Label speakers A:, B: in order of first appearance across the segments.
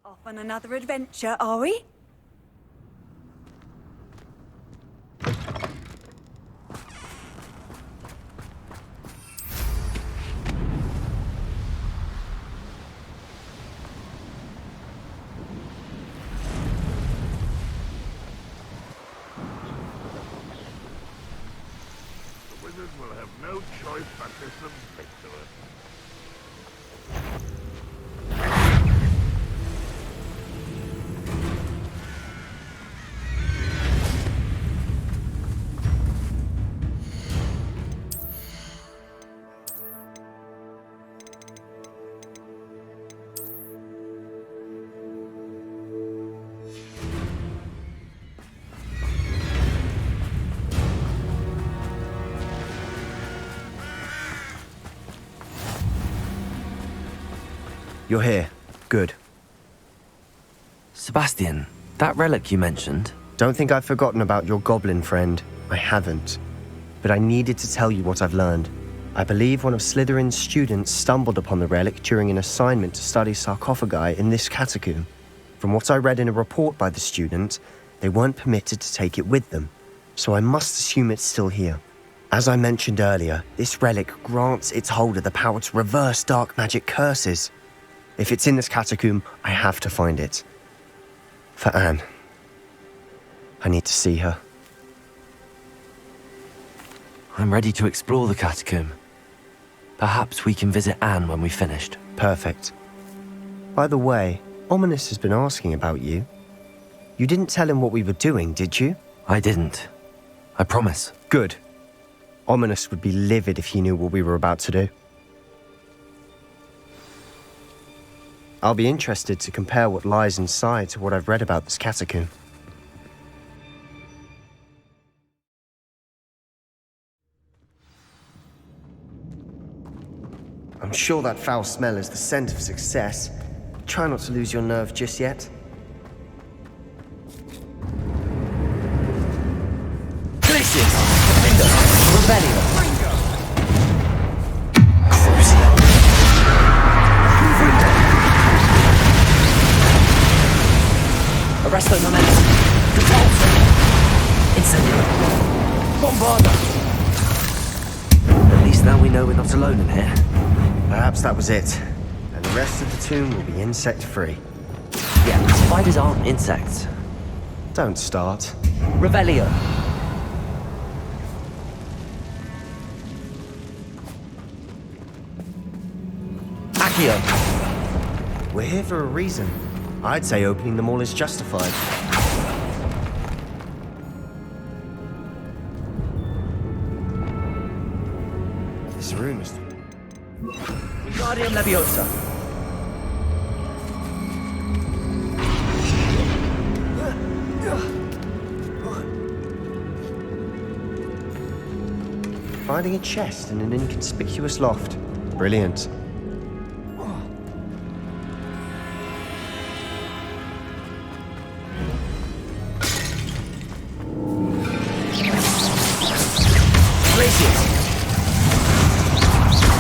A: Off on another adventure, are we?
B: The wizard will have no choice but to submit to it.
C: You're here. Good.
D: Sebastian, that relic you mentioned.
C: Don't think I've forgotten about your goblin friend. I haven't. But I needed to tell you what I've learned. I believe one of Slytherin's students stumbled upon the relic during an assignment to study sarcophagi in this catacomb. From what I read in a report by the student, they weren't permitted to take it with them, so I must assume it's still here. As I mentioned earlier, this relic grants its holder the power to reverse dark magic curses. If it's in this catacomb, I have to find it. For Anne. I need to see her.
D: I'm ready to explore the catacomb. Perhaps we can visit Anne when we've finished.
C: Perfect. By the way, Ominous has been asking about you. You didn't tell him what we were doing, did you?
D: I didn't. I promise.
C: Good. Ominous would be livid if he knew what we were about to do. I'll be interested to compare what lies inside to what I've read about this catacomb. I'm sure that foul smell is the scent of success. Try not to lose your nerve just yet.
D: Glacius! Rebellion! Arresto momentum. Repulsor. Incendio. Bombarda. At least now we know we're not alone in here.
C: Perhaps that was it. And the rest of the tomb will be insect-free.
D: Yeah, spiders aren't insects.
C: Don't start.
D: Revelio. Accio.
C: We're here for a reason. I'd say opening them all is justified. This room is...
D: Wingardium Leviosa.
C: Finding a chest in an inconspicuous loft. Brilliant.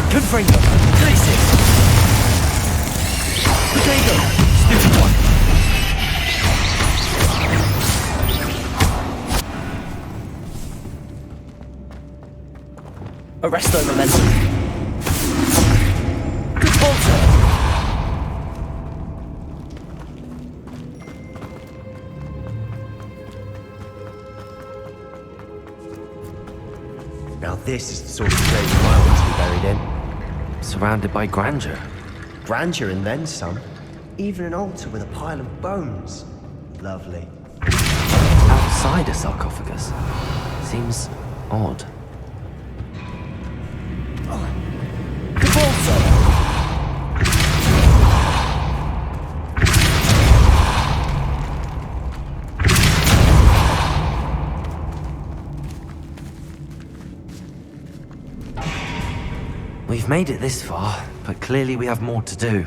D: Confringo. Glacius. Potato. Stupid one. Arresto momentum. Good bolter.
C: Now this is the sort of grave I want to be buried in.
D: Surrounded by grandeur.
C: Grandeur and then some. Even an altar with a pile of bones. Lovely.
D: Outside a sarcophagus. Seems odd. Good bolter. We've made it this far, but clearly we have more to do.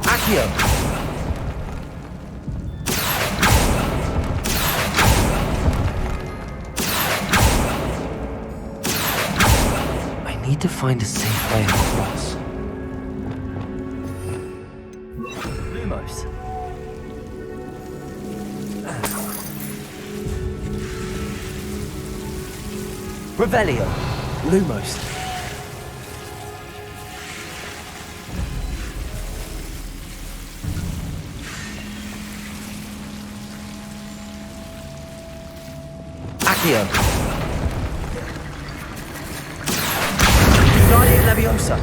D: Accio! to find a safe way across. Lumos. Revelio. Lumos. Accio. Guardian Leviosa.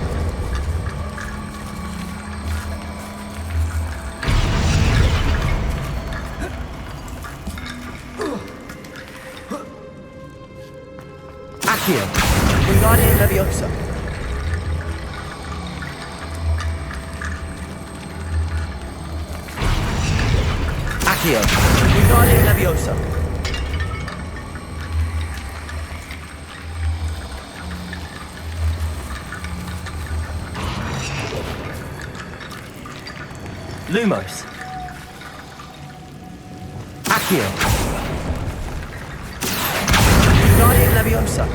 D: Accio. Guardian Leviosa. Accio. Guardian Leviosa. Lumos. Accio. Guardian Leviosa.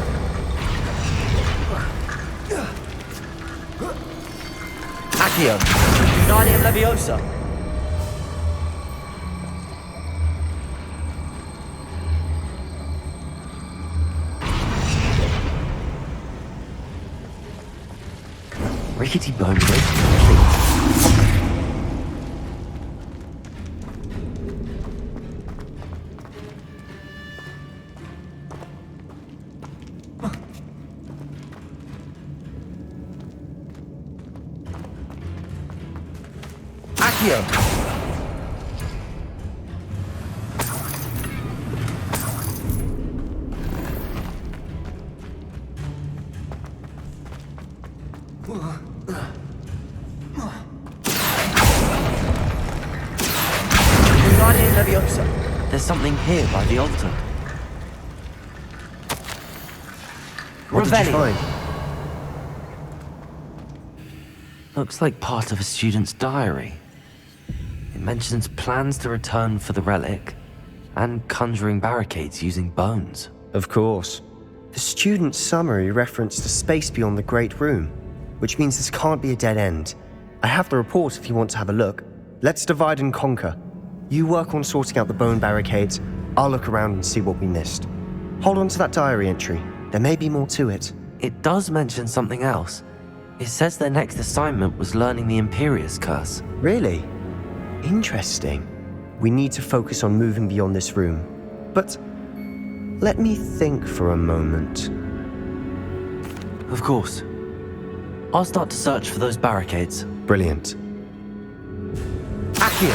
D: Accio. Guardian Leviosa. Rickety bone bridge complete. Accio. Guardian Leviosa. There's something here by the altar.
C: What did you
D: Revelio.
C: find?
D: Looks like part of a student's diary. It mentions plans to return for the relic and conjuring barricades using bones.
C: Of course. The student's summary referenced a space beyond the Great Room, which means this can't be a dead end. I have the report if you want to have a look. Let's divide and conquer. You work on sorting out the bone barricades. I'll look around and see what we missed. Hold on to that diary entry. There may be more to it.
D: It does mention something else. It says their next assignment was learning the Imperius Curse.
C: Really? Interesting. We need to focus on moving beyond this room. But let me think for a moment.
D: Of course. I'll start to search for those barricades.
C: Brilliant.
D: Accio.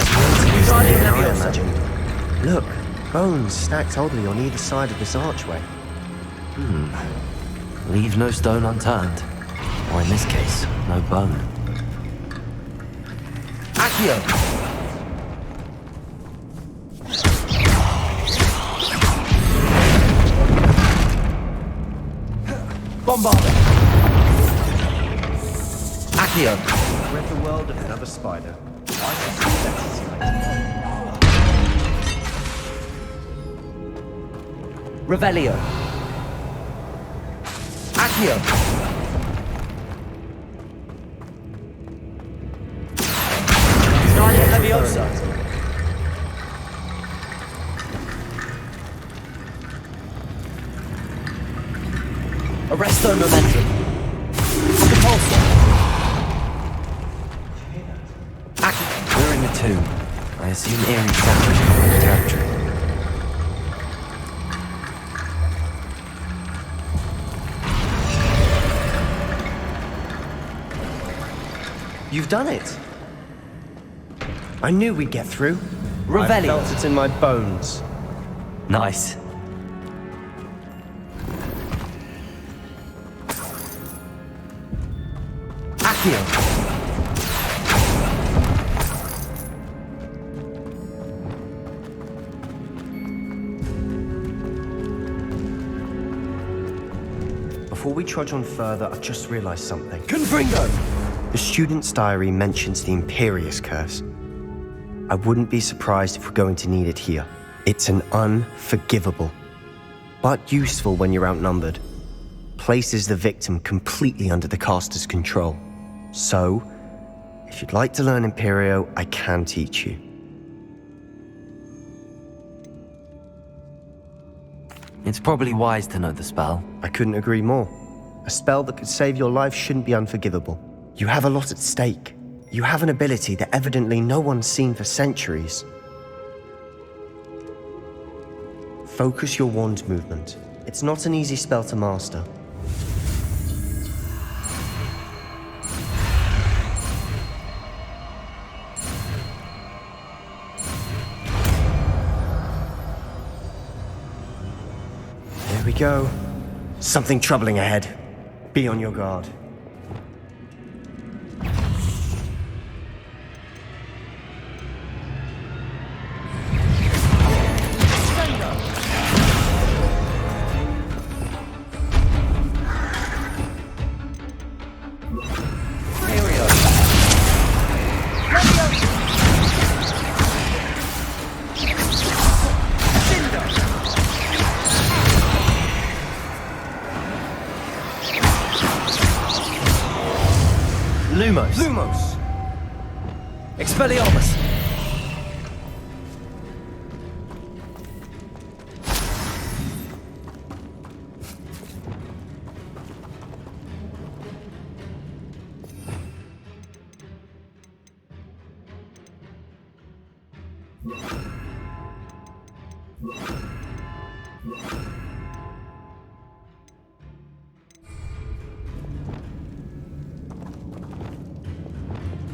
D: Guardian
C: I
D: Leviosa.
C: imagined. Look, bones stacked oddly on either side of this archway.
D: Leave no stone unturned. Or in this case, no bone. Accio. Bombarda. Accio.
C: Rid the world of another spider. I suspect that's
D: Revelio. Accio. Guardian Leviosa. Arresto momentum. Repulsor. Accio. We're in the tomb. I assume eerie sounds cover the territory.
C: You've done it. I knew we'd get through. I
D: Revelio.
C: felt it in my bones.
D: Nice. Accio.
C: Before we trudge on further, I've just realized something.
D: Confringo.
C: The student's diary mentions the Imperius Curse. I wouldn't be surprised if we're going to need it here. It's an unforgivable, but useful when you're outnumbered. places the victim completely under the caster's control. So, if you'd like to learn Imperio, I can teach you.
D: It's probably wise to know the spell.
C: I couldn't agree more. A spell that could save your life shouldn't be unforgivable. You have a lot at stake. You have an ability that evidently no one's seen for centuries. Focus your wand movement. It's not an easy spell to master. There we go. Something troubling ahead. Be on your guard.
D: Lumos! Expelliarmus!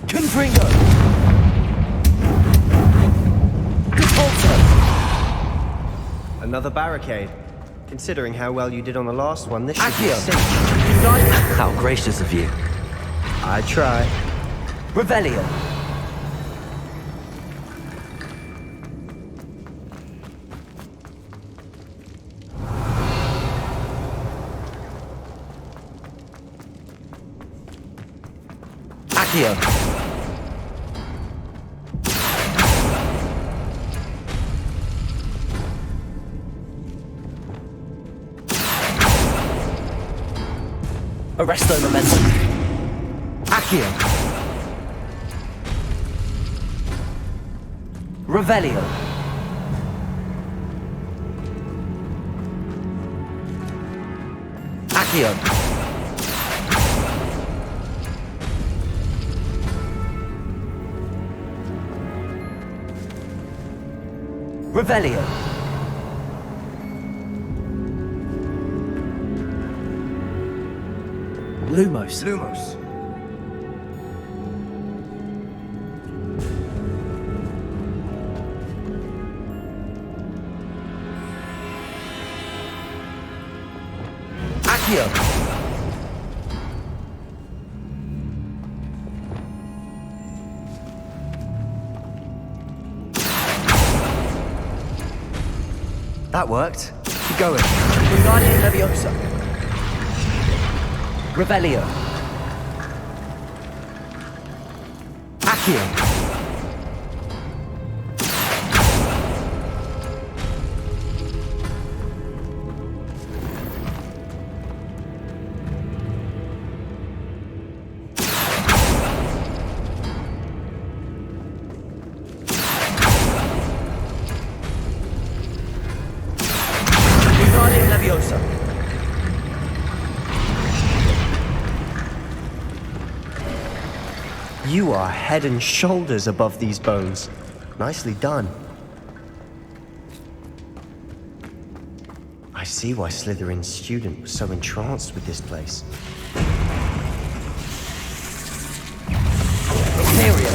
D: Confringo!
C: Another barricade. Considering how well you did on the last one, this should be
D: Accio!
C: safe.
D: How gracious of you.
C: I try.
D: Revelio! Accio! Arresto momentum. Accio. Revelio. Accio. Revelio. Lumos. Accio.
C: That worked. Keep going.
D: Guardian Leviosa. Revelio. Accio. Guardian Leviosa.
C: You are head and shoulders above these bones. Nicely done. I see why Slytherin's student was so entranced with this place.
D: Imperio.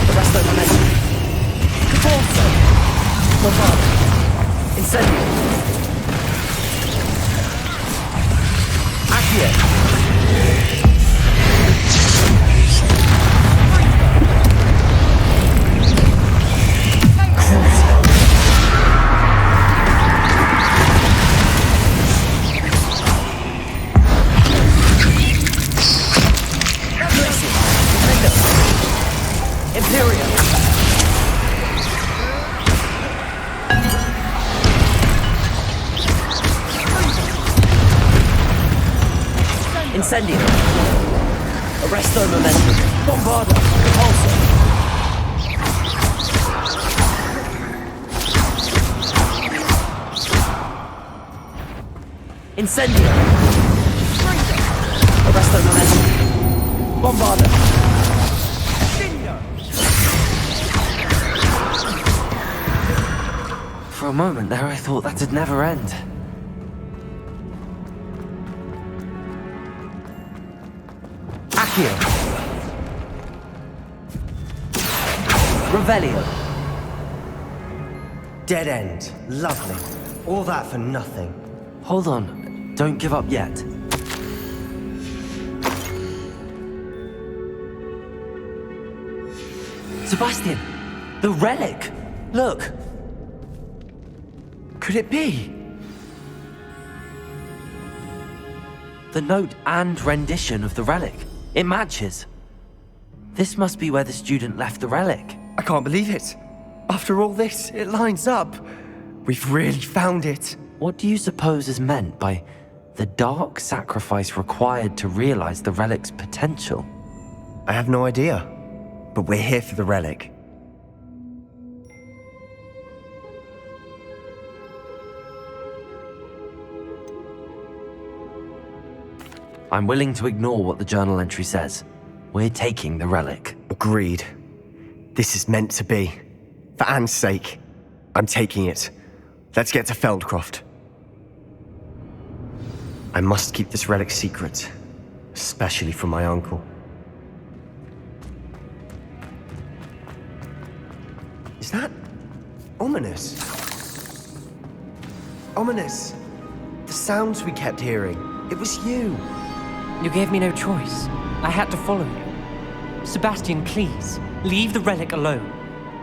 D: Arresto momentum. Incendio. Accio. Incendio! Arresto momentum! Bombarda! Repulsor! Incendio! Arresto momentum! Bombarda! For a moment there I thought that'd never end. Accio! Revelio!
C: Dead end. Lovely. All that for nothing.
D: Hold on, don't give up yet. Sebastian! The relic! Look! Could it be? The note and rendition of the relic. It matches. This must be where the student left the relic.
C: I can't believe it. After all this, it lines up. We've really found it.
D: What do you suppose is meant by the dark sacrifice required to realize the relic's potential?
C: I have no idea. But we're here for the relic.
D: I'm willing to ignore what the journal entry says. We're taking the relic.
C: Agreed. This is meant to be. For Anne's sake, I'm taking it. Let's get to Feldcroft. I must keep this relic secret, especially from my uncle. Is that ominous? Ominous. The sounds we kept hearing. It was you.
E: You gave me no choice. I had to follow you. Sebastian, please, leave the relic alone.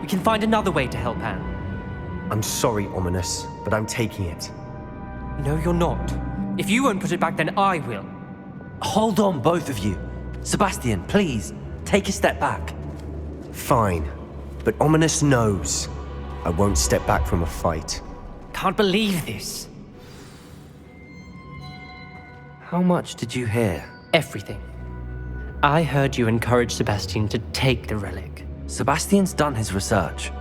E: We can find another way to help Anne.
C: I'm sorry, Ominous, but I'm taking it.
E: No, you're not. If you won't put it back, then I will.
D: Hold on, both of you. Sebastian, please, take a step back.
C: Fine, but Ominous knows I won't step back from a fight.
E: Can't believe this.
D: How much did you hear?
E: Everything. I heard you encourage Sebastian to take the relic.
D: Sebastian's done his research.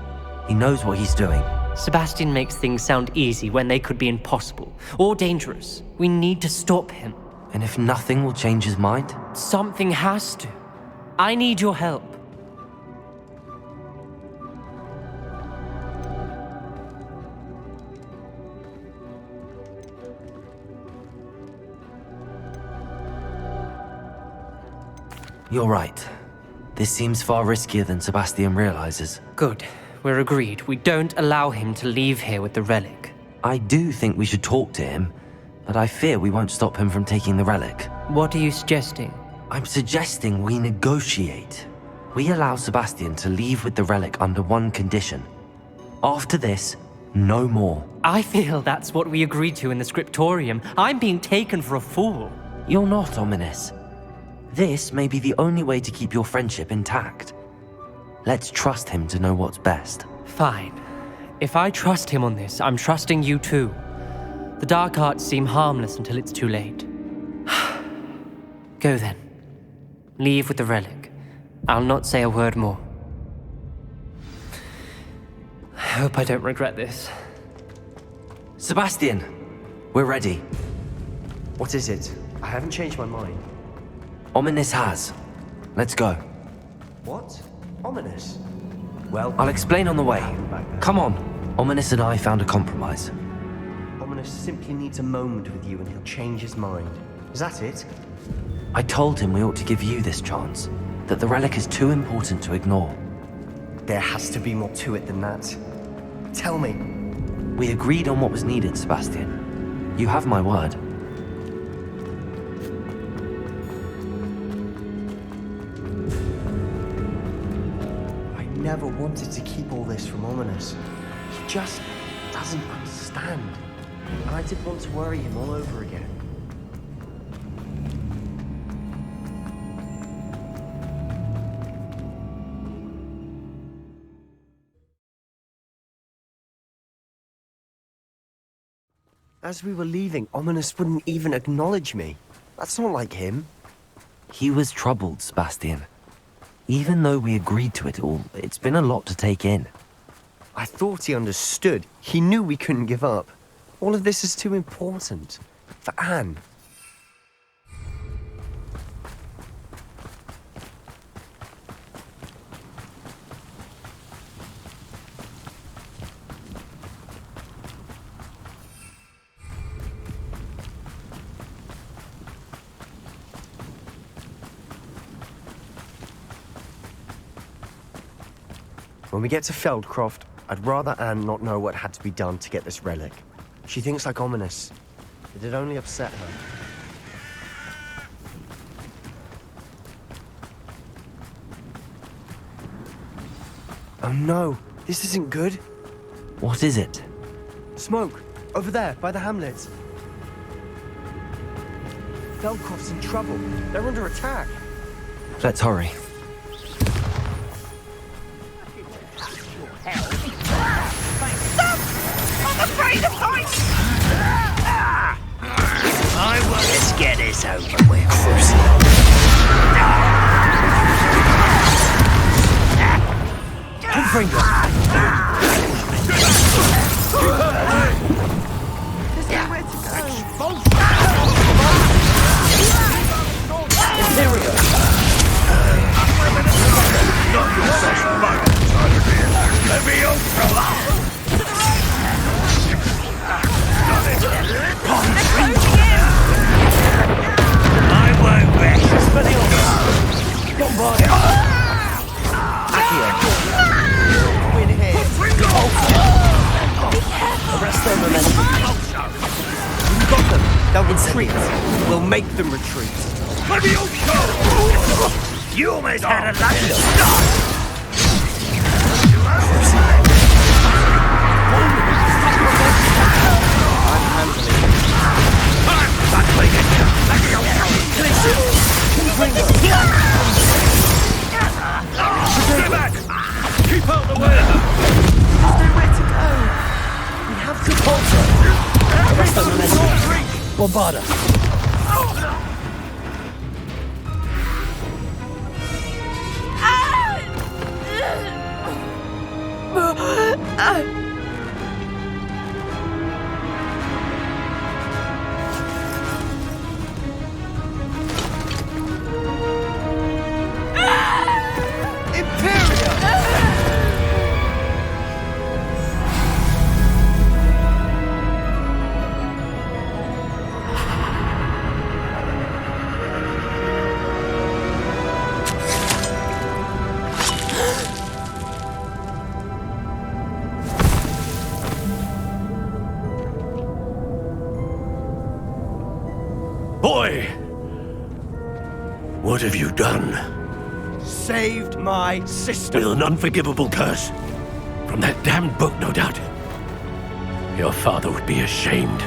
D: He knows what he's doing.
E: Sebastian makes things sound easy when they could be impossible or dangerous. We need to stop him.
D: And if nothing will change his mind?
E: Something has to. I need your help.
D: You're right. This seems far riskier than Sebastian realizes.
E: Good. We're agreed. We don't allow him to leave here with the relic.
D: I do think we should talk to him, but I fear we won't stop him from taking the relic.
E: What are you suggesting?
D: I'm suggesting we negotiate. We allow Sebastian to leave with the relic under one condition. After this, no more.
E: I feel that's what we agreed to in the scriptorium. I'm being taken for a fool.
D: You're not, Ominous. This may be the only way to keep your friendship intact. Let's trust him to know what's best.
E: Fine. If I trust him on this, I'm trusting you too. The dark arts seem harmless until it's too late. Go then. Leave with the relic. I'll not say a word more. I hope I don't regret this.
D: Sebastian, we're ready.
C: What is it? I haven't changed my mind.
D: Ominous has. Let's go.
C: What? Ominous? Well,
D: I'll explain on the way.
C: back there.
D: Come on. Ominous and I found a compromise.
C: Ominous simply needs a moment with you and he'll change his mind. Is that it?
D: I told him we ought to give you this chance, that the relic is too important to ignore.
C: There has to be more to it than that. Tell me.
D: We agreed on what was needed, Sebastian. You have my word.
C: I never wanted to keep all this from Ominous. He just doesn't understand. And I didn't want to worry him all over again. As we were leaving, Ominous wouldn't even acknowledge me. That's not like him.
D: He was troubled, Sebastian. Even though we agreed to it all, it's been a lot to take in.
C: I thought he understood. He knew we couldn't give up. All of this is too important. For Anne. When we get to Feldcroft, I'd rather Anne not know what had to be done to get this relic. She thinks like ominous. It'd only upset her. Oh no, this isn't good.
D: What is it?
C: Smoke, over there, by the hamlet. Feldcroft's in trouble. They're under attack.
D: Let's hurry.
F: Let's get this over with.
D: Humphrey!
A: There's nowhere to go.
D: Imperial!
B: Not your best fight, let me over.
F: I won't rest.
D: Bombard! Accio!
C: Win here.
D: Arrest their momentum.
C: We've got them. They'll retreat. We'll make them retreat.
B: Let me over.
F: You almost had a lucky start.
B: Stay back. Keep out the way.
A: There's nowhere to go.
D: We have to falter. Arrest their momentum. Bombarda.
F: Boy! What have you done?
C: Saved my sister.
F: With an unforgivable curse. From that damned book, no doubt. Your father would be ashamed.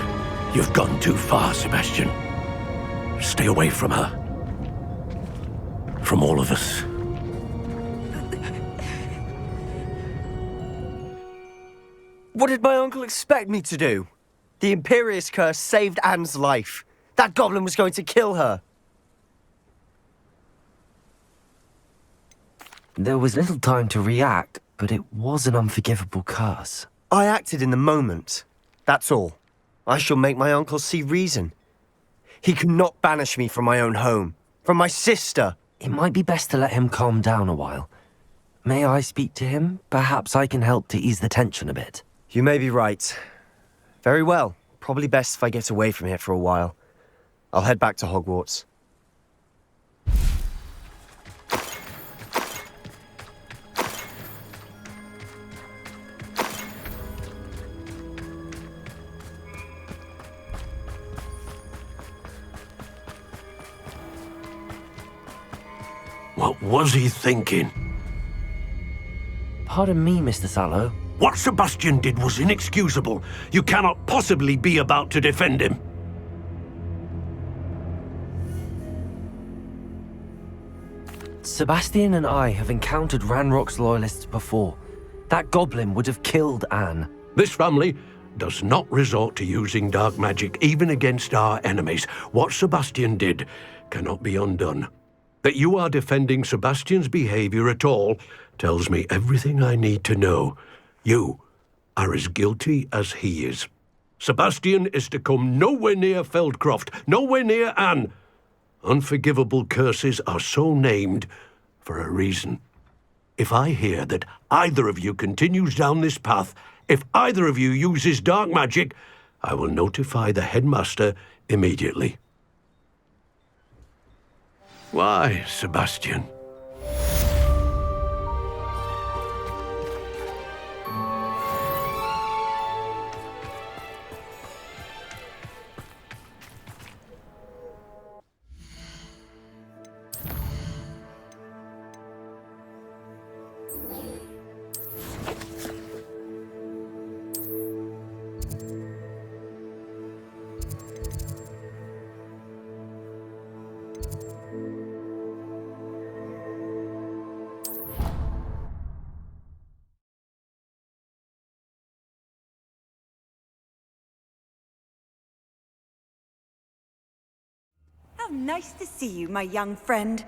F: You've gone too far, Sebastian. Stay away from her. From all of us.
C: What did my uncle expect me to do? The Imperious curse saved Anne's life. That goblin was going to kill her.
D: There was little time to react, but it was an unforgivable curse.
C: I acted in the moment. That's all. I shall make my uncle see reason. He could not banish me from my own home, from my sister.
D: It might be best to let him calm down a while. May I speak to him? Perhaps I can help to ease the tension a bit.
C: You may be right. Very well. Probably best if I get away from here for a while. I'll head back to Hogwarts.
F: What was he thinking?
D: Pardon me, Mr. Sallow.
F: What Sebastian did was inexcusable. You cannot possibly be about to defend him.
D: Sebastian and I have encountered Ranrock's loyalists before. That goblin would have killed Anne.
F: This family does not resort to using dark magic even against our enemies. What Sebastian did cannot be undone. That you are defending Sebastian's behavior at all tells me everything I need to know. You are as guilty as he is. Sebastian is to come nowhere near Feldcroft, nowhere near Anne. Unforgivable curses are so named for a reason. If I hear that either of you continues down this path, if either of you uses dark magic, I will notify the headmaster immediately. Why, Sebastian?
G: How nice to see you, my young friend.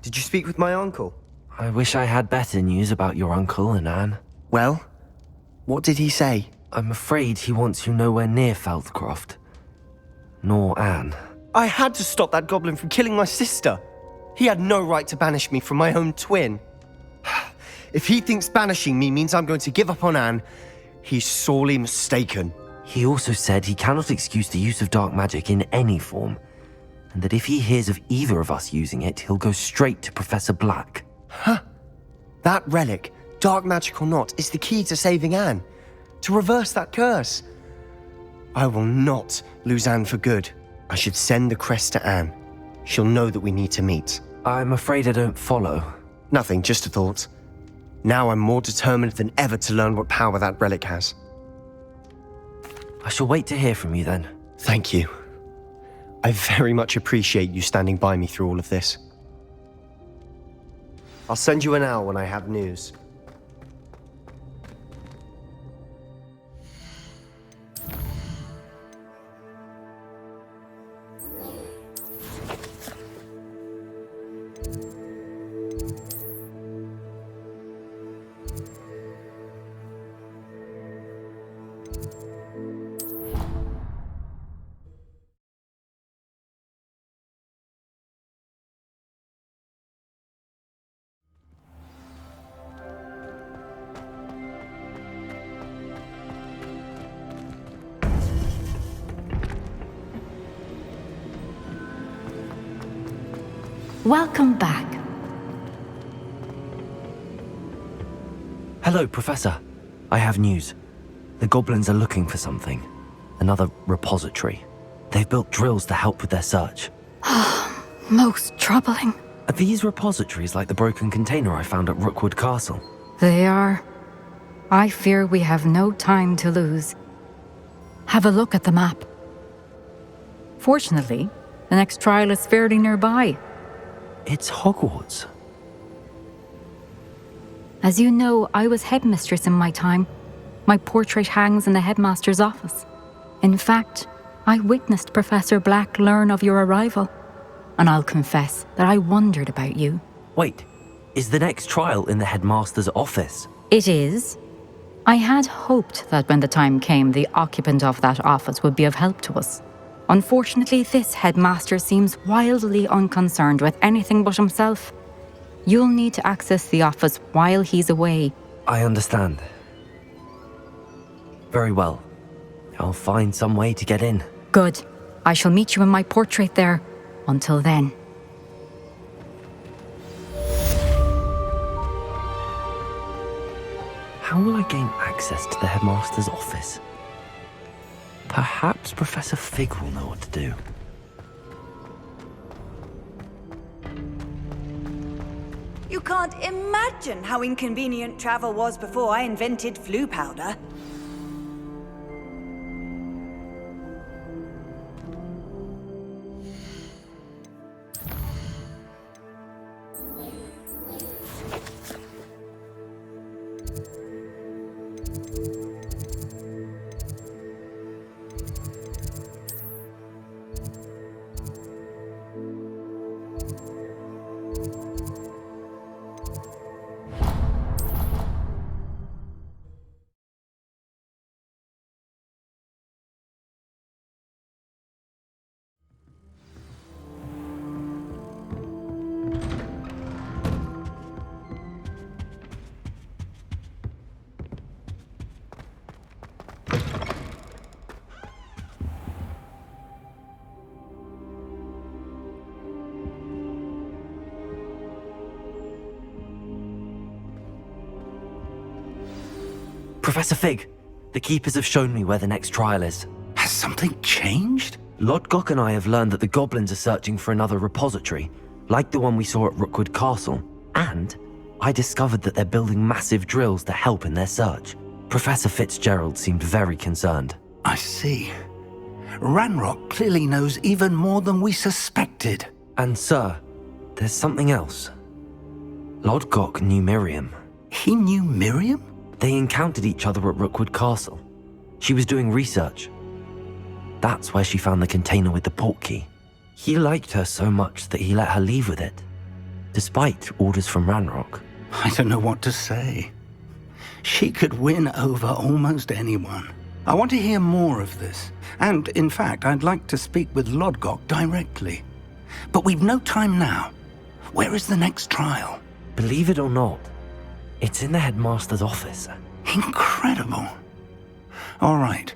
C: Did you speak with my uncle?
D: I wish I had better news about your uncle and Anne.
C: Well, what did he say?
D: I'm afraid he wants you nowhere near Feldcroft. Nor Anne.
C: I had to stop that goblin from killing my sister. He had no right to banish me from my own twin. If he thinks banishing me means I'm going to give up on Anne, he's sorely mistaken.
D: He also said he cannot excuse the use of dark magic in any form, and that if he hears of either of us using it, he'll go straight to Professor Black.
C: Huh? That relic, dark magic or not, is the key to saving Anne. To reverse that curse. I will not lose Anne for good. I should send the crest to Anne. She'll know that we need to meet.
D: I'm afraid I don't follow.
C: Nothing, just a thought. Now I'm more determined than ever to learn what power that relic has.
D: I shall wait to hear from you then.
C: Thank you. I very much appreciate you standing by me through all of this. I'll send you an owl when I have news.
H: Welcome back.
D: Hello, Professor. I have news. The goblins are looking for something. Another repository. They've built drills to help with their search.
H: Most troubling.
D: Are these repositories like the broken container I found at Rookwood Castle?
H: They are. I fear we have no time to lose. Have a look at the map. Fortunately, the next trial is fairly nearby.
D: It's Hogwarts.
H: As you know, I was headmistress in my time. My portrait hangs in the headmaster's office. In fact, I witnessed Professor Black learn of your arrival. And I'll confess that I wondered about you.
D: Wait, is the next trial in the headmaster's office?
H: It is. I had hoped that when the time came, the occupant of that office would be of help to us. Unfortunately, this headmaster seems wildly unconcerned with anything but himself. You'll need to access the office while he's away.
D: I understand. Very well. I'll find some way to get in.
H: Good. I shall meet you in my portrait there. Until then.
D: How will I gain access to the headmaster's office? Perhaps Professor Fig will know what to do.
G: You can't imagine how inconvenient travel was before I invented flu powder.
D: Professor Fig, the Keepers have shown me where the next trial is.
B: Has something changed?
D: Lodgok and I have learned that the goblins are searching for another repository, like the one we saw at Rookwood Castle. And I discovered that they're building massive drills to help in their search. Professor Fitzgerald seemed very concerned.
B: I see. Ranrock clearly knows even more than we suspected.
D: And sir, there's something else. Lodgok knew Miriam.
B: He knew Miriam?
D: They encountered each other at Rookwood Castle. She was doing research. That's where she found the container with the portkey. He liked her so much that he let her leave with it, despite orders from Ranrock.
B: I don't know what to say. She could win over almost anyone. I want to hear more of this. And, in fact, I'd like to speak with Lodgok directly. But we've no time now. Where is the next trial?
D: Believe it or not, it's in the headmaster's office.
B: Incredible. All right.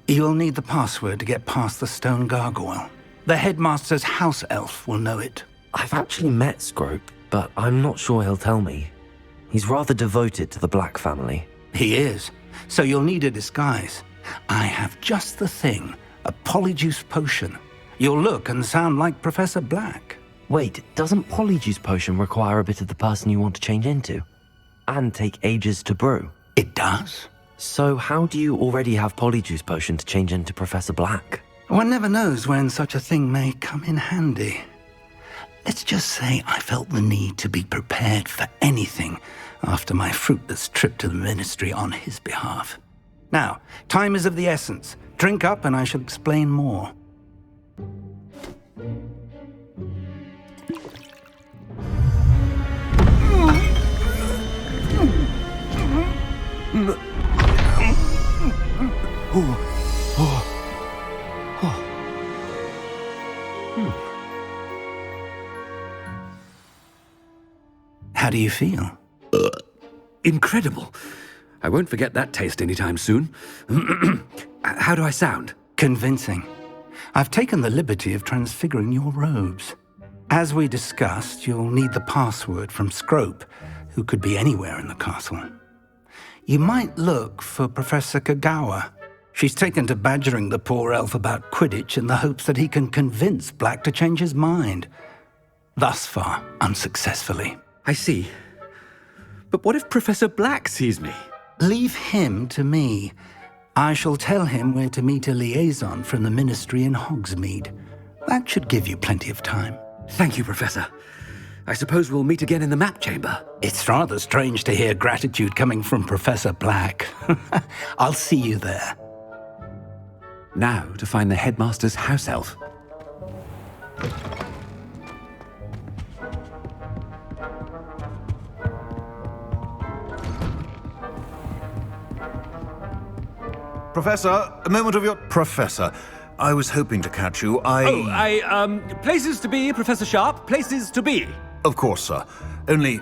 B: You'll need the password to get past the stone gargoyle. The headmaster's house elf will know it.
D: I've actually met Scrope, but I'm not sure he'll tell me. He's rather devoted to the Black family.
B: He is. So you'll need a disguise. I have just the thing. A polyjuice potion. You'll look and sound like Professor Black.
D: Wait, doesn't Polyjuice Potion require a bit of the person you want to change into? And take ages to brew?
B: It does.
D: So how do you already have Polyjuice Potion to change into Professor Black?
B: One never knows when such a thing may come in handy. Let's just say I felt the need to be prepared for anything after my fruitless trip to the ministry on his behalf. Now, time is of the essence. Drink up and I shall explain more. How do you feel?
I: Incredible. I won't forget that taste anytime soon. How do I sound?
B: Convincing. I've taken the liberty of transfiguring your robes. As we discussed, you'll need the password from Scrope, who could be anywhere in the castle. You might look for Professor Kagawa. She's taken to badgering the poor elf about Quidditch in the hopes that he can convince Black to change his mind. Thus far, unsuccessfully.
I: I see. But what if Professor Black sees me?
B: Leave him to me. I shall tell him where to meet a liaison from the ministry in Hogsmeade. That should give you plenty of time.
I: Thank you, Professor. I suppose we'll meet again in the map chamber.
B: It's rather strange to hear gratitude coming from Professor Black. I'll see you there.
I: Now to find the headmaster's house elf.
J: Professor, a moment of your... Professor, I was hoping to catch you.
I: Places to be, Professor Sharp, places to be.
J: Of course, sir. Only...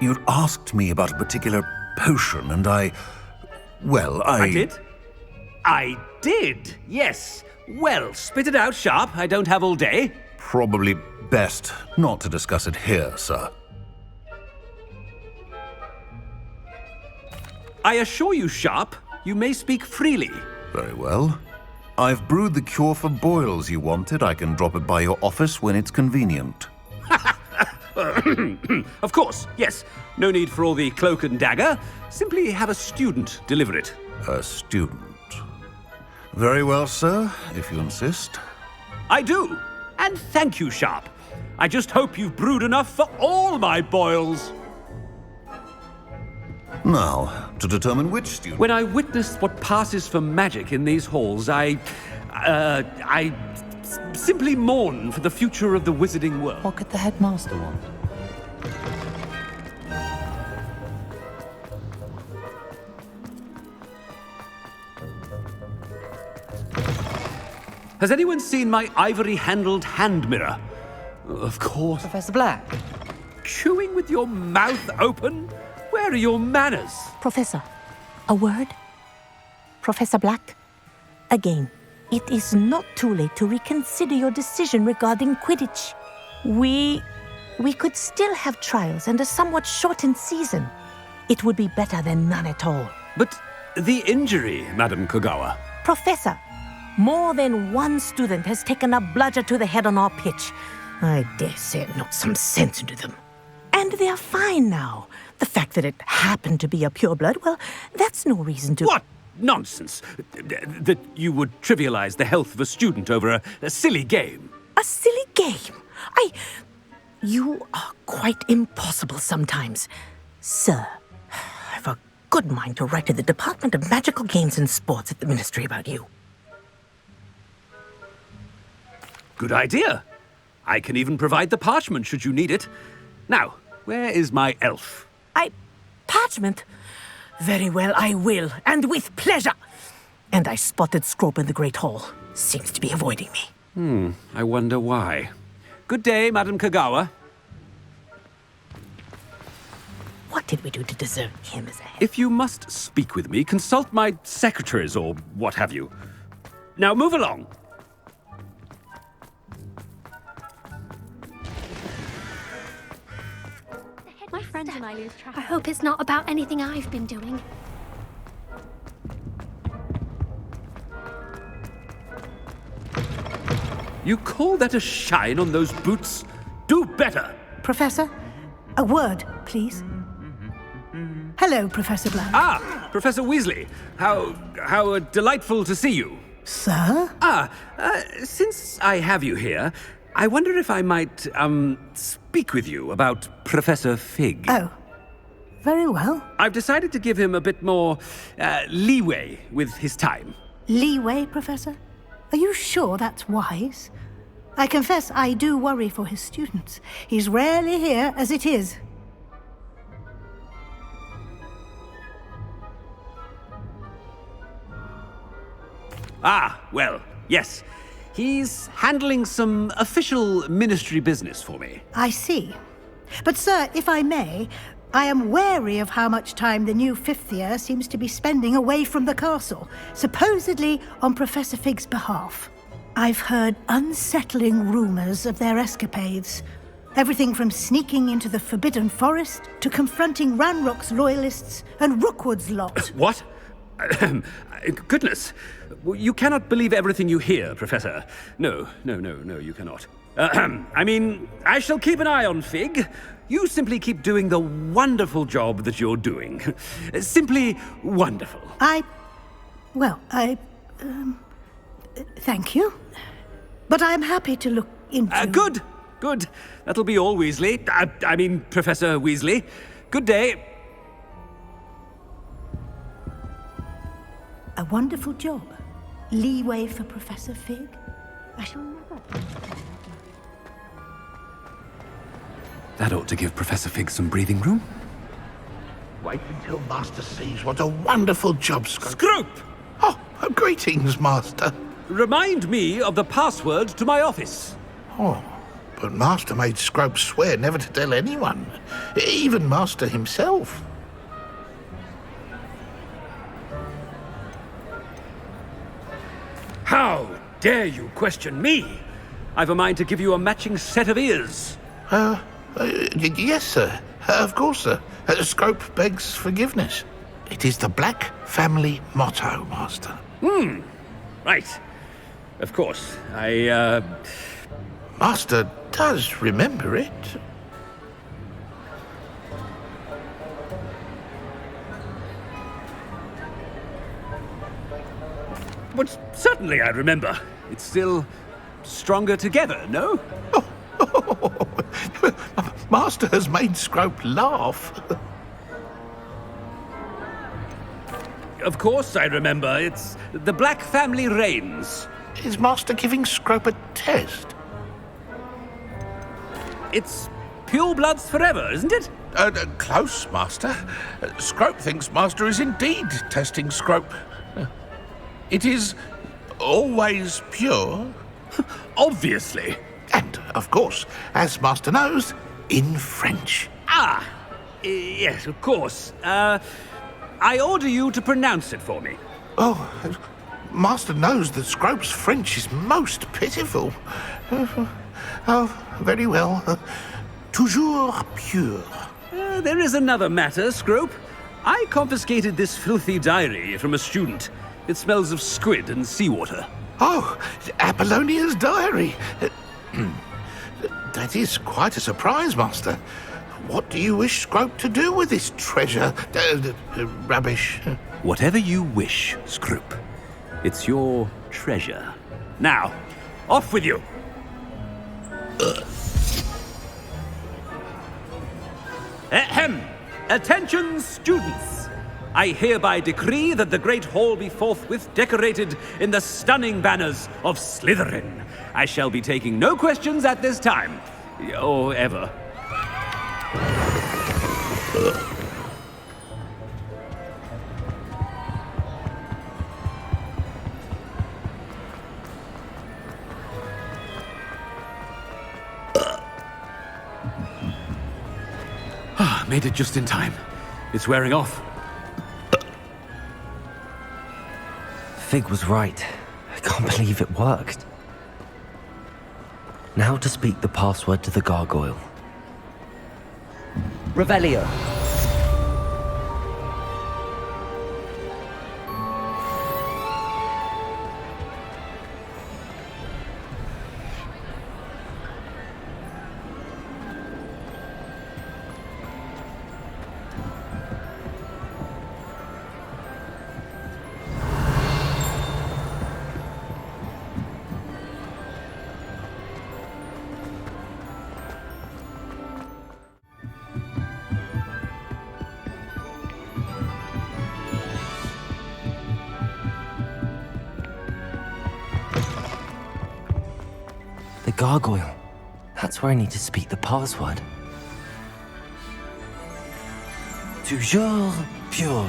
J: you'd asked me about a particular potion, and I
I: did? I did, yes. Well, spit it out, Sharp. I don't have all day.
J: Probably best not to discuss it here, sir.
I: I assure you, Sharp, you may speak freely.
J: Very well. I've brewed the cure for boils you wanted. I can drop it by your office when it's convenient.
I: Of course, yes. No need for all the cloak and dagger. Simply have a student deliver it.
J: A student. Very well, sir, if you insist.
I: I do. And thank you, Sharp. I just hope you've brewed enough for all my boils.
J: Now, to determine which student...
I: When I witness what passes for magic in these halls, I simply mourn for the future of the wizarding world.
K: What could the headmaster want?
I: Has anyone seen my ivory-handled hand mirror? Of course.
E: Professor Black.
I: Chewing with your mouth open? Where are your manners?
K: Professor, a word? Professor Black? Again, it is not too late to reconsider your decision regarding Quidditch. We could still have trials and a somewhat shortened season. It would be better than none at all.
I: But the injury, Madam Kogawa.
K: Professor, more than one student has taken a bludger to the head on our pitch. I dare say it knocked some sense into them. And they are fine now. The fact that it happened to be a pureblood, well, that's no reason to...
I: What nonsense! That you would trivialize the health of a student over a silly game.
K: A silly game? You are quite impossible sometimes. Sir, I've a good mind to write to the Department of Magical Games and Sports at the Ministry about you.
I: Good idea. I can even provide the parchment should you need it. Now, where is my elf?
K: Parchment? Very well, I will, and with pleasure. And I spotted Scrope in the Great Hall. Seems to be avoiding me.
I: I wonder why. Good day, Madam Kogawa.
K: What did we do to deserve him as a head?
I: If you must speak with me, consult my secretaries or what have you. Now move along.
L: My friends and I lose track. I hope it's not about anything I've been doing.
I: You call that a shine on those boots? Do better!
M: Professor, a word, please. Hello, Professor Black.
I: Ah, Professor Weasley. How delightful to see you.
M: Sir?
I: Since I have you here, I wonder if I might, speak with you about Professor Fig.
M: Oh, very well.
I: I've decided to give him a bit more, leeway with his time.
M: Leeway, Professor? Are you sure that's wise? I confess I do worry for his students. He's rarely here as it is.
I: Ah, well, yes. He's handling some official ministry business for me.
M: I see. But, sir, if I may, I am wary of how much time the new fifth year seems to be spending away from the castle, supposedly on Professor Fig's behalf. I've heard unsettling rumors of their escapades. Everything from sneaking into the Forbidden Forest to confronting Ranrock's loyalists and Rookwood's lot.
I: What? Goodness. You cannot believe everything you hear, Professor. No, you cannot. I mean, I shall keep an eye on Fig. You simply keep doing the wonderful job that you're doing. Simply wonderful.
M: Thank you. But I'm happy to look into...
I: Good. That'll be all, Weasley. I mean, Professor Weasley. Good day.
M: A wonderful job. Leeway for Professor Fig. I shall never...
I: That ought to give Professor Fig some breathing room.
N: Wait until Master sees what a wonderful job
I: Scrope!
N: Oh, greetings, Master.
I: Remind me of the password to my office.
N: Oh, but Master made Scrope swear never to tell anyone, even Master himself.
I: How dare you question me? I've a mind to give you a matching set of ears.
N: Yes, sir. Of course, sir. Scrope begs forgiveness. It is the Black family motto, Master.
I: Right. Of course.
N: Master does remember it.
I: But certainly I remember. It's still stronger together, no?
N: Master has made Scrope laugh.
I: Of course I remember. It's the Black family reigns.
N: Is Master giving Scrope a test?
I: It's pure bloods forever, isn't it?
N: Close, Master. Scrope thinks Master is indeed testing Scrope. It is always pure.
I: Obviously.
N: And, of course, as Master knows, in French.
I: Yes, of course. I order you to pronounce it for me.
N: Oh, Master knows that Scrope's French is most pitiful. Very well. Toujours pure.
I: There is another matter, Scrope. I confiscated this filthy diary from a student. It smells of squid and seawater.
N: Oh, Apollonia's diary. That is quite a surprise, Master. What do you wish Scrope to do with this treasure? Rubbish.
I: Whatever you wish, Scrope. It's your treasure. Now, off with you. Ahem! Attention, students! I hereby decree that the Great Hall be forthwith decorated in the stunning banners of Slytherin. I shall be taking no questions at this time. Or ever. Made it just in time. It's wearing off.
D: Fig was right. I can't believe it worked. Now to speak the password to the gargoyle.
E: Revelio.
D: The gargoyle. That's where I need to speak the password. Toujours pure.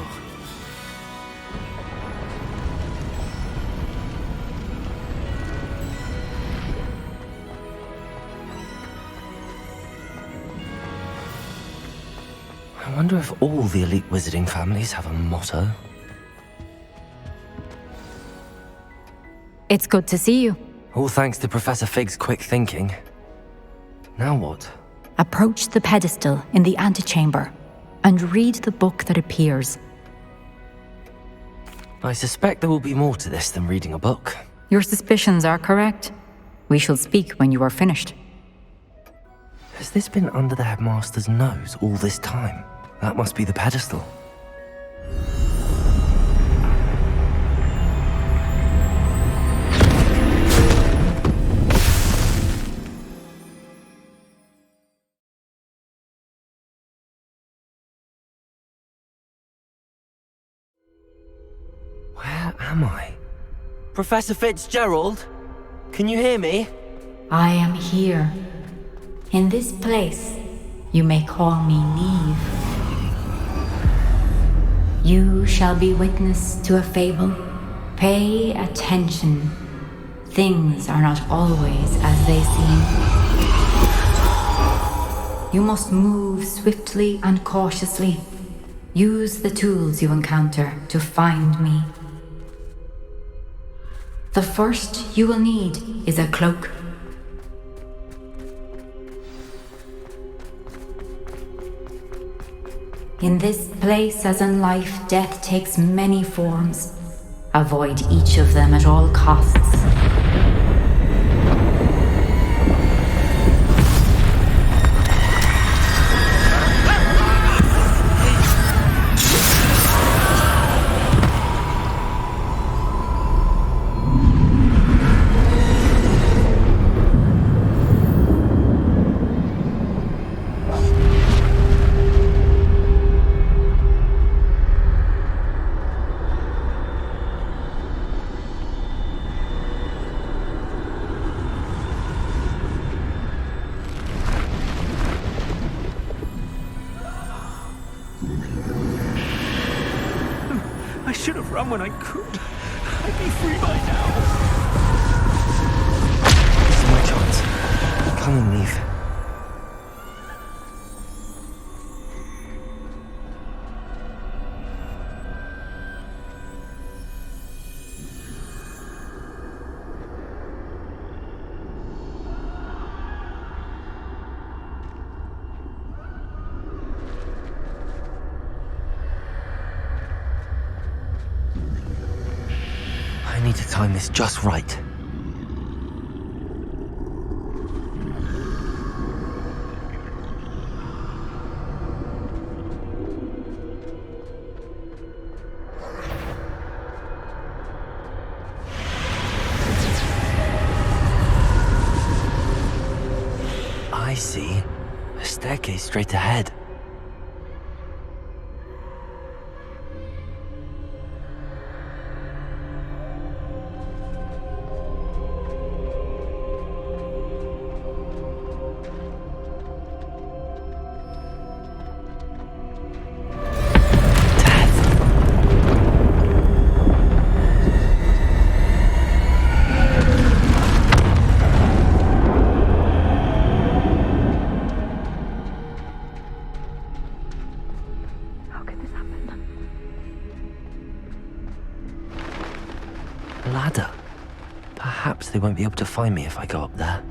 D: I wonder if all the elite wizarding families have a motto.
H: It's good to see you.
D: All thanks to Professor Fig's quick thinking. Now what?
H: Approach the pedestal in the antechamber and read the book that appears.
D: I suspect there will be more to this than reading a book.
H: Your suspicions are correct. We shall speak when you are finished.
D: Has this been under the headmaster's nose all this time? That must be the pedestal. Where am I? Professor Fitzgerald? Can you hear me?
H: I am here. In this place, you may call me Neve. You shall be witness to a fable. Pay attention. Things are not always as they seem. You must move swiftly and cautiously. Use the tools you encounter to find me. The first you will need is a cloak. In this place, as in life, death takes many forms. Avoid each of them at all costs.
I: I should have run when I could. I'd be free by now.
D: This is my chance. Come and leave. I need to time this just right. I see. A staircase straight ahead. Ladder. Perhaps they won't be able to find me if I go up there.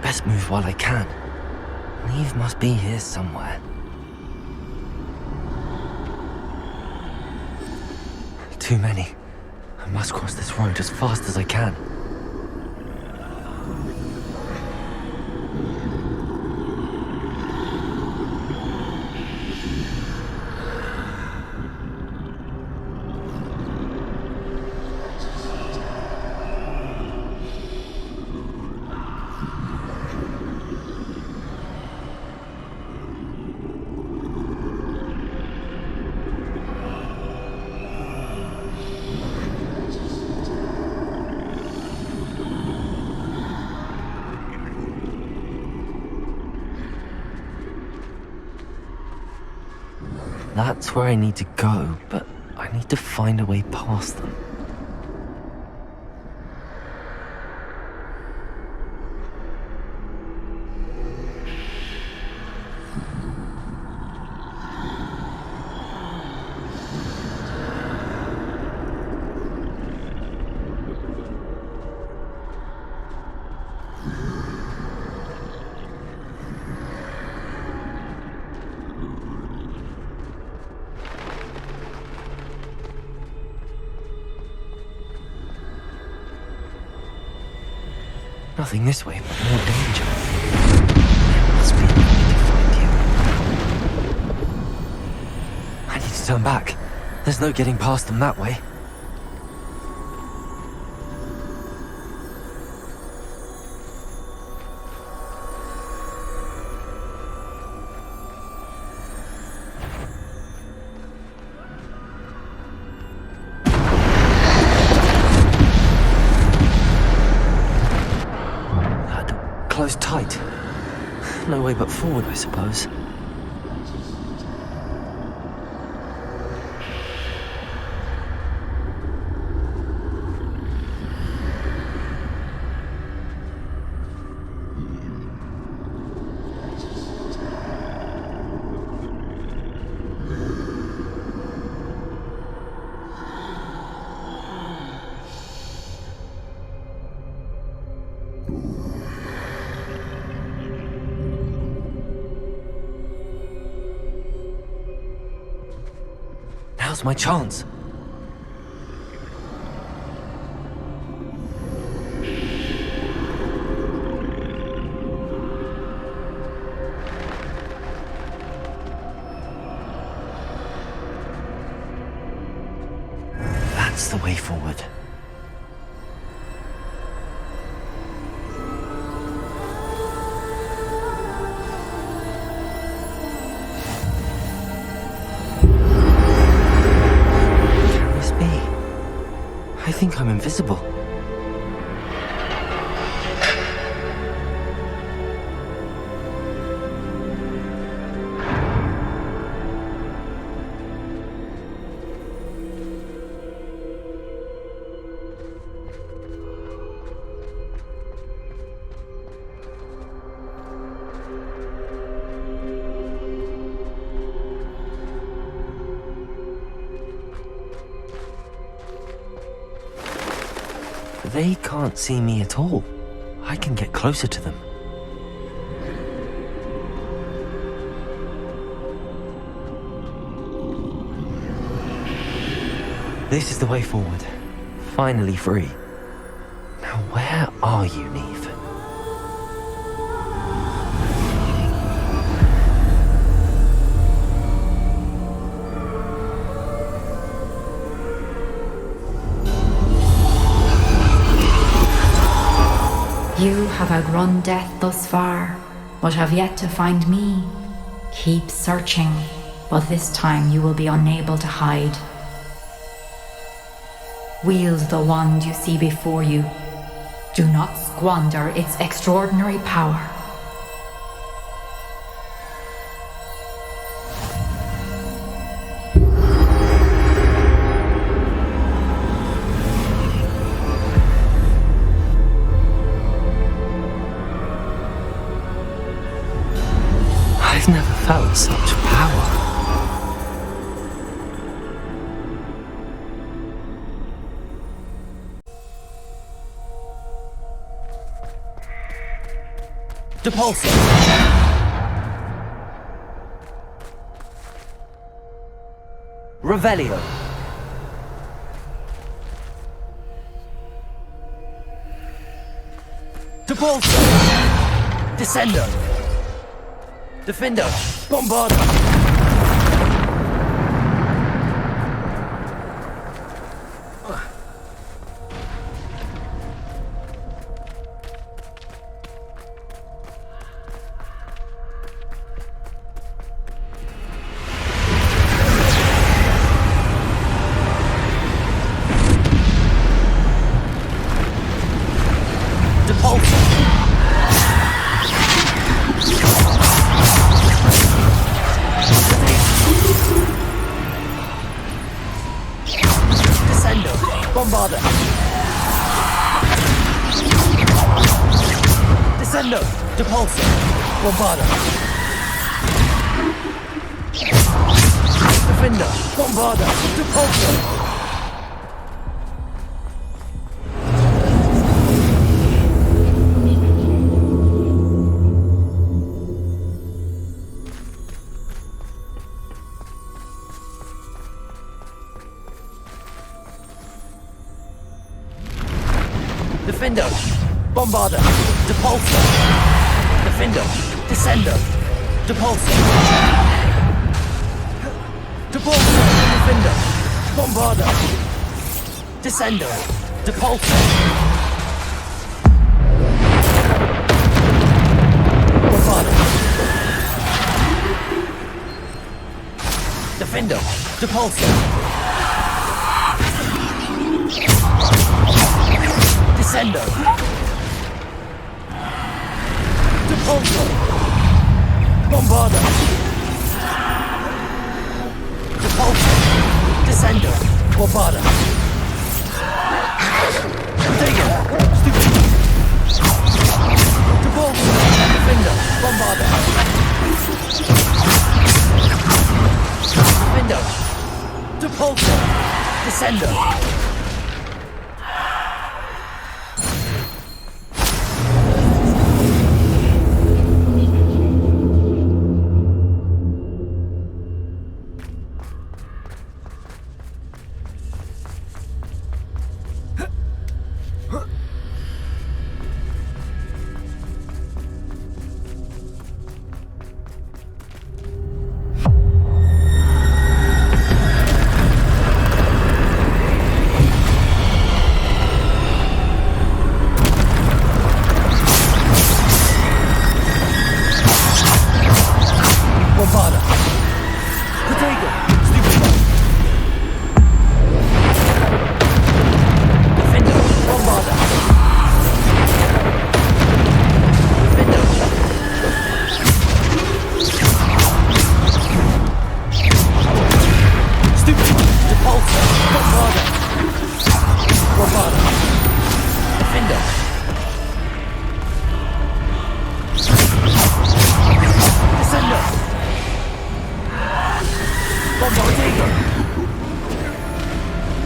D: Best move while I can. Leave must be here somewhere. Too many. I must cross this road as fast as I can. That's where I need to go, but I need to find a way past them. Nothing this way, but more danger. There must be a way to find you. I need to turn back. There's no getting past them that way. closed tight. No way but forward, I suppose. Now's my chance. That's the way forward. I think I'm invisible. They can't see me at all. I can get closer to them. This is the way forward. Finally free. Now where are you, Neve?
H: You have outrun death thus far, but have yet to find me. Keep searching, but this time you will be unable to hide. Wield the wand you see before you. Do not squander its extraordinary power.
D: I've never felt such power. Depulsor! Revelio! Depulsor! Descendo! Defender! Bombarda! Bombarda! Descendo! Depulsor! Bombarda! Defender! Bombarda! Depulsor! Defender! Bombarda! Depulsor! Defender! Descendo! Depulsor! Depulsor! Defender! Bombarda! Descendo! Depulsor! Bombarda! Defender! Depulsor! Descendo!
O: Repulsor! Bombarder! Repulsor! Descender! Bombarder! Digger! Stupid! Repulsor! Defender! Bombarder! Defender! Repulsor! Descender!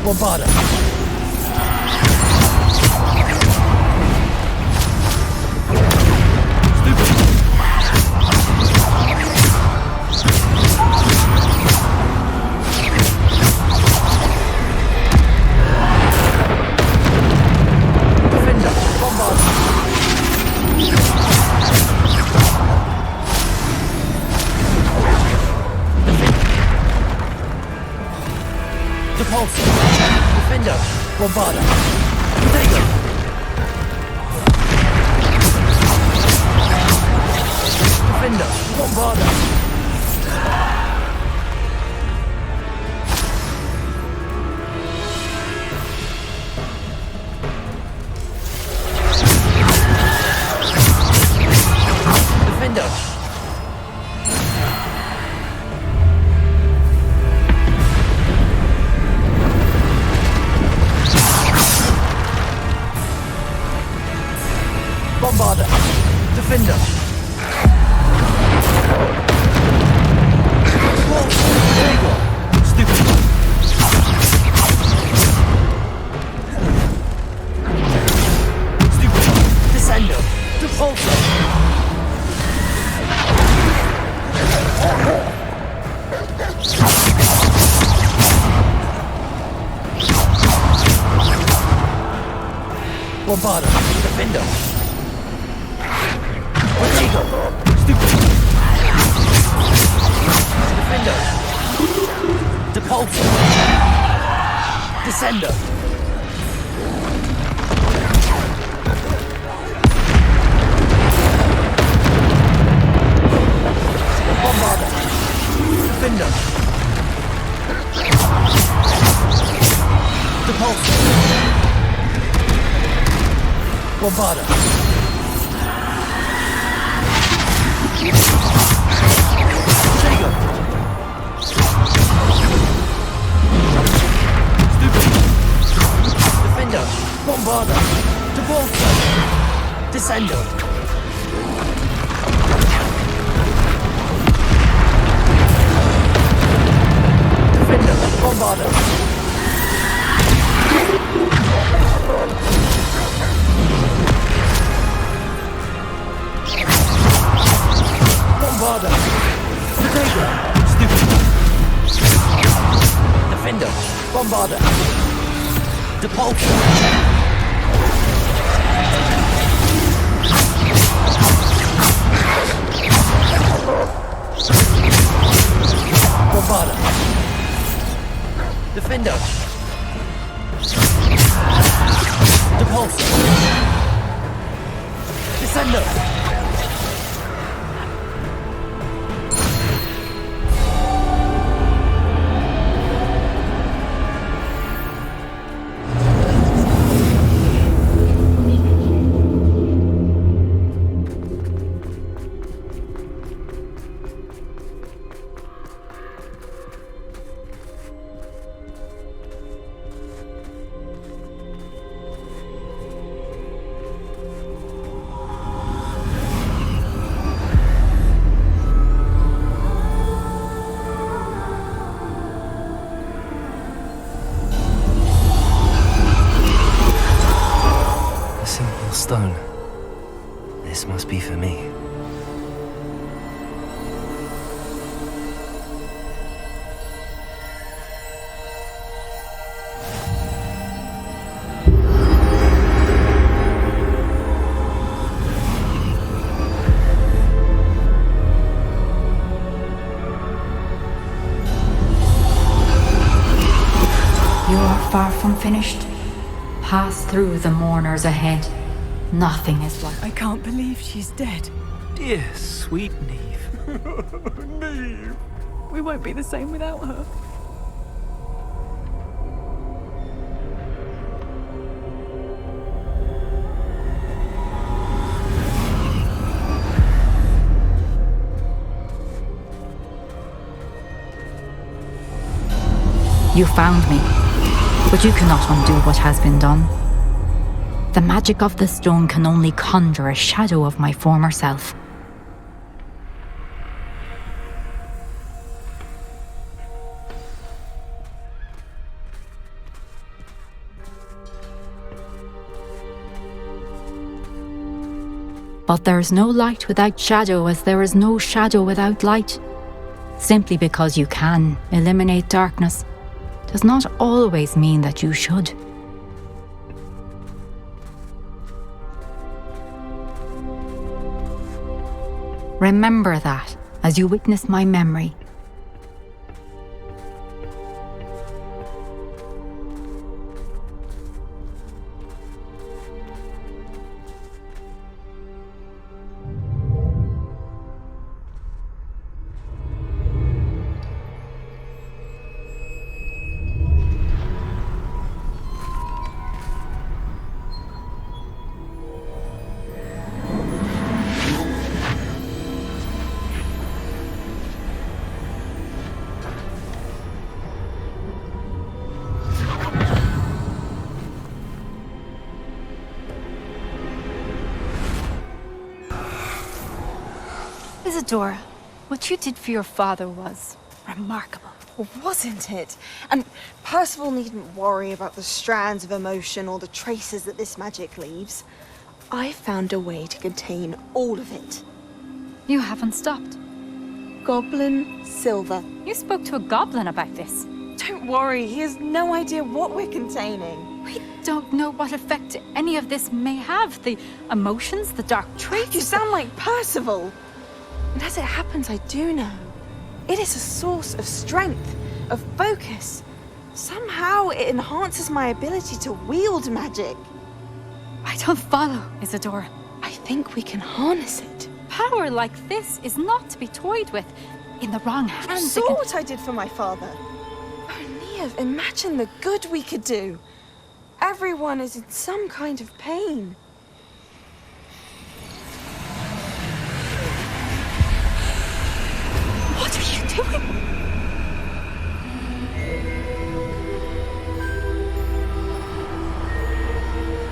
O: Bombarder! Defender! Bombarder! Digger! Defender! Bombarder! Defender! Bombarder! Defender! Digger! Stupid! Stupid! Descender! Repulsor! Bombarder! Defender! Stupid! Defender! Repulsor! Descender! Bombarder! Defender! Repulsor! Bombarder! Digger! Stupid! Defender! Bombarder! Repulsor! Descender! Defender! Bombarder! Bombarder! Digger! Stupid! Defender! Bombarder! Repulsor! Bombarder! Defender! Repulsor! Descender!
H: far from finished. Pass through the mourners ahead. Nothing is like.
A: I can't believe she's dead.
I: Dear sweet Neve.
A: Neve. We won't be the same without her.
H: You found me, but you cannot undo what has been done. The magic of the stone can only conjure a shadow of my former self. But there is no light without shadow, as there is no shadow without light. Simply because you can eliminate darkness does not always mean that you should. Remember that as you witness my memory.
P: Isadora, what you did for your father was remarkable.
Q: Well, wasn't it? And Percival needn't worry about the strands of emotion or the traces that this magic leaves. I found a way to contain all of it.
P: You haven't stopped.
Q: Goblin Silver.
P: You spoke to a goblin about this.
Q: Don't worry, he has no idea what we're containing.
P: We don't know what effect any of this may have. The emotions, the dark traits.
Q: You sound like Percival. And as it happens, I do know. It is a source of strength, of focus. Somehow it enhances my ability to wield magic.
P: I don't follow, Isadora.
Q: I think we can harness it.
P: Power like this is not to be toyed with. In the wrong hands.
Q: You saw what I did for my father. Oh, Neve, imagine the good we could do. Everyone is in some kind of pain.
P: What are you doing?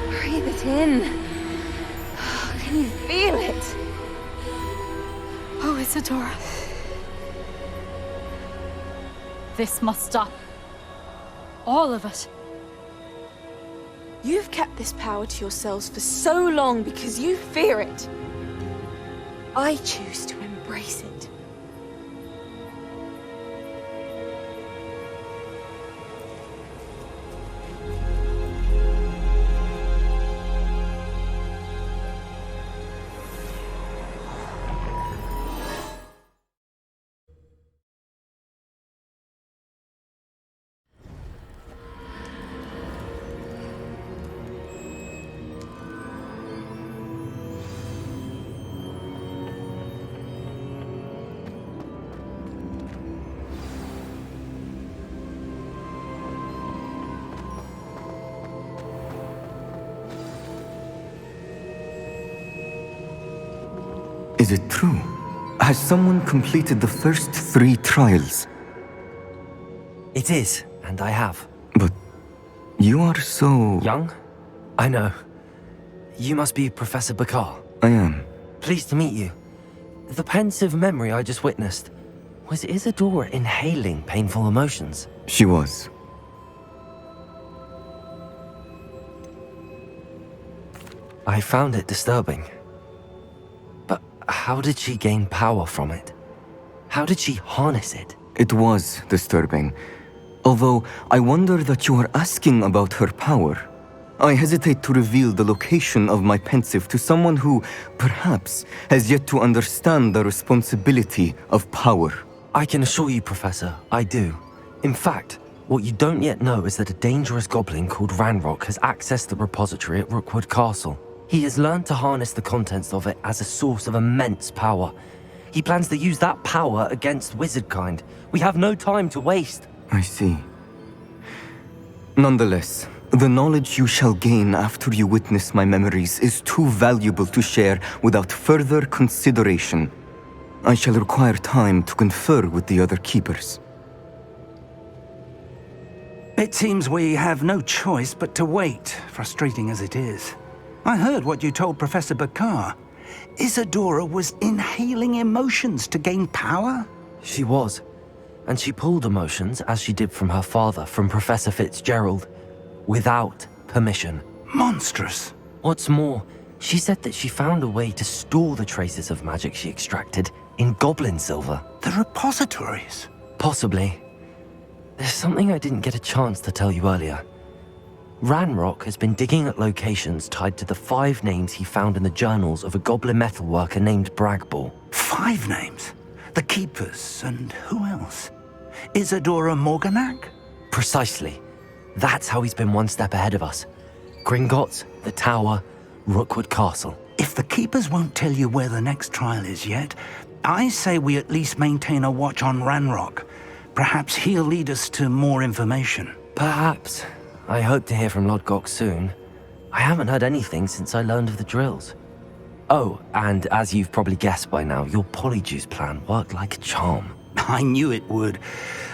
Q: Breathe it in. Can you feel it?
P: Oh, Isadora. This must stop. All of it.
Q: You've kept this power to yourselves for so long because you fear it. I choose to embrace it.
R: Is it true? Has someone completed the first 3 trials?
D: It is, and I have.
R: But you are so...
D: Young? I know. You must be Professor Bakar.
R: I am.
D: Pleased to meet you. The pensive memory I just witnessed. Was Isadora inhaling painful emotions?
R: She was.
D: I found it disturbing. But how did she gain power from it? How did she harness it?
R: It was disturbing. Although I wonder that you are asking about her power. I hesitate to reveal the location of my pensive to someone who, perhaps, has yet to understand the responsibility of power.
D: I can assure you, Professor, I do. In fact, What you don't yet know is that a dangerous goblin called Ranrock has accessed the repository at Rookwood Castle. He has learned to harness the contents of it as a source of immense power. He plans to use that power against wizardkind. We have no time to waste.
R: I see. Nonetheless, the knowledge you shall gain after you witness my memories is too valuable to share without further consideration. I shall require time to confer with the other keepers.
B: It seems we have no choice but to wait, frustrating as it is. I heard what you told Professor Bakar. Isadora was inhaling emotions to gain power?
D: She was. And she pulled emotions, as she did from her father, from Professor Fitzgerald, without permission.
B: Monstrous.
D: What's more, she said that she found a way to store the traces of magic she extracted in goblin silver.
B: The repositories?
D: Possibly. There's something I didn't get a chance to tell you earlier. Ranrock has been digging at locations tied to the 5 names he found in the journals of a goblin metalworker named Bragball.
B: 5 names? The Keepers, and who else? Isadora Morganac?
D: Precisely. That's how he's been one step ahead of us. Gringotts, the Tower, Rookwood Castle.
B: If the Keepers won't tell you where the next trial is yet, I say we at least maintain a watch on Ranrock. Perhaps he'll lead us to more information.
D: Perhaps. I hope to hear from Lodgok soon. I haven't heard anything since I learned of the drills. Oh, and as you've probably guessed by now, your polyjuice plan worked like a charm.
B: I knew it would.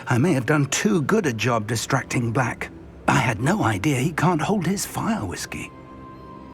B: I may have done too good a job distracting Black. I had no idea he can't hold his fire whiskey.